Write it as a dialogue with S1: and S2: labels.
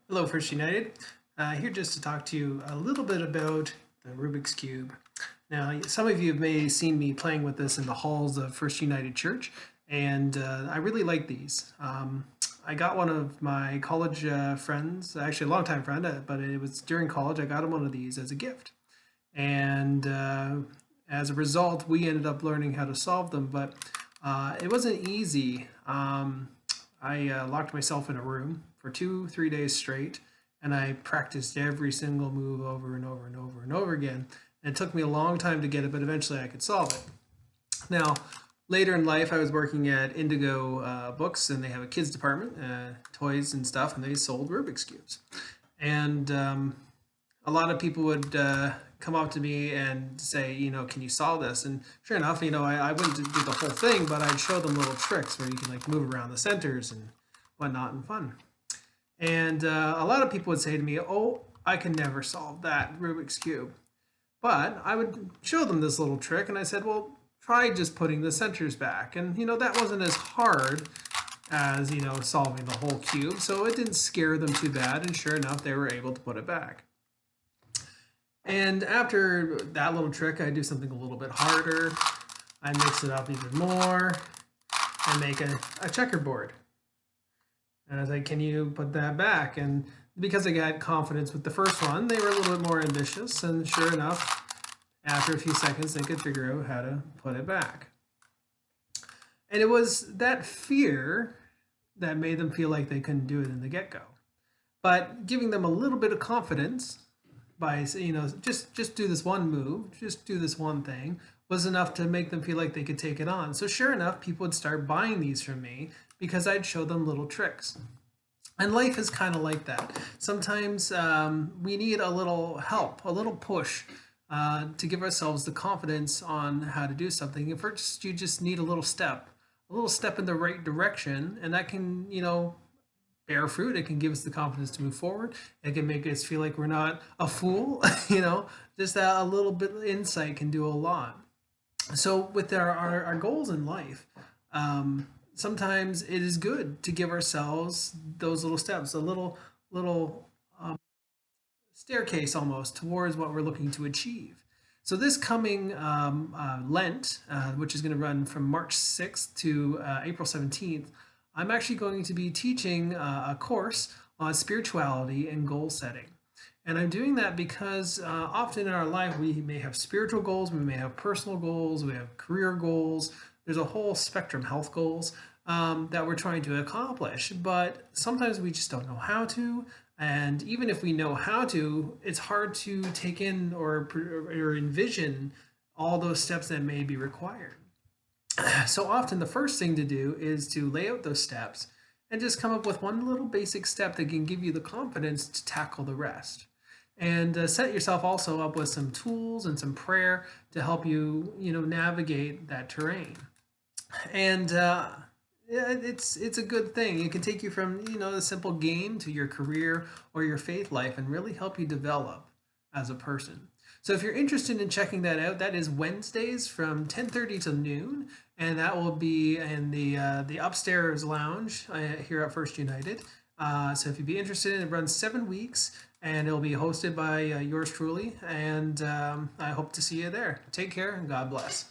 S1: Hello, First United. Here just to talk to you a little bit about the Rubik's Cube. Now, some of you may have seen me playing with this in the halls of First United Church, and I really like these. I got one of my college friends, actually a longtime friend, but it was during college. I got him one of these as a gift. And as a result, we ended up learning how to solve them, but it wasn't easy. I locked myself in a room for 3 days straight, and I practiced every single move over and over and over and over again. And it took me a long time to get it, but eventually I could solve it. Now, later in life, I was working at Indigo Books, and they have a kids department, toys and stuff, and they sold Rubik's cubes. And a lot of people would come up to me and say, can you solve this? And sure enough, I wouldn't do the whole thing, but I'd show them little tricks where you can like move around the centers and whatnot and fun. And a lot of people would say to me, oh, I can never solve that Rubik's Cube. But I would show them this little trick, and I said, well, try just putting the centers back. And, that wasn't as hard as, solving the whole cube. So it didn't scare them too bad. And sure enough, they were able to put it back. And after that little trick, I do something a little bit harder. I mix it up even more and make a checkerboard. And I was like, can you put that back? And because I got confidence with the first one, they were a little bit more ambitious. And sure enough, after a few seconds, they could figure out how to put it back. And it was that fear that made them feel like they couldn't do it in the get-go. But giving them a little bit of confidence by, just do this one move, just do this one thing, was enough to make them feel like they could take it on. So sure enough, people would start buying these from me because I'd show them little tricks. And life is kind of like that. Sometimes we need a little help, a little push to give ourselves the confidence on how to do something. And first, you just need a little step in the right direction, and that can, bear fruit. It can give us the confidence to move forward. It can make us feel like we're not a fool. Just a little bit of insight can do a lot. So with our goals in life, sometimes it is good to give ourselves those little steps, a little staircase almost towards what we're looking to achieve. So this coming Lent, which is going to run from March 6th to April 17th, I'm actually going to be teaching a course on spirituality and goal setting. And I'm doing that because often in our life we may have spiritual goals, we may have personal goals, we have career goals. There's a whole spectrum, health goals that we're trying to accomplish, but sometimes we just don't know how to. And even if we know how to, it's hard to take in or envision all those steps that may be required. So often the first thing to do is to lay out those steps and just come up with one little basic step that can give you the confidence to tackle the rest. And set yourself also up with some tools and some prayer to help you, navigate that terrain. And it's a good thing. It can take you from, a simple game to your career or your faith life and really help you develop as a person. So if you're interested in checking that out, that is Wednesdays from 10:30 to noon, and that will be in the upstairs lounge here at First United. So if you'd be interested, it runs 7 weeks, and it'll be hosted by yours truly, and I hope to see you there. Take care, and God bless.